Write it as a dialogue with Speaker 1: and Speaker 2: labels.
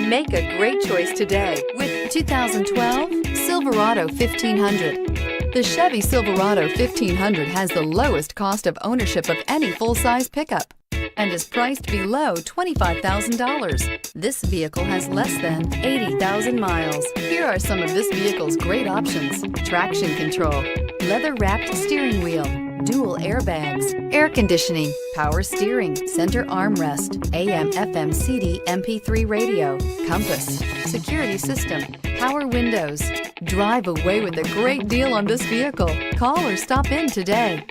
Speaker 1: Make a great choice today with 2012 Silverado 1500. The Chevy Silverado 1500 has the lowest cost of ownership of any full-size pickup and is priced below $25,000. This vehicle has less than 80,000 miles. Here are some of this vehicle's great options: traction control, leather-wrapped steering wheel, dual airbags, air conditioning, power steering, center armrest, AM/FM CD MP3 radio, compass, security system, power windows. Drive away with a great deal on this vehicle. Call or stop in today.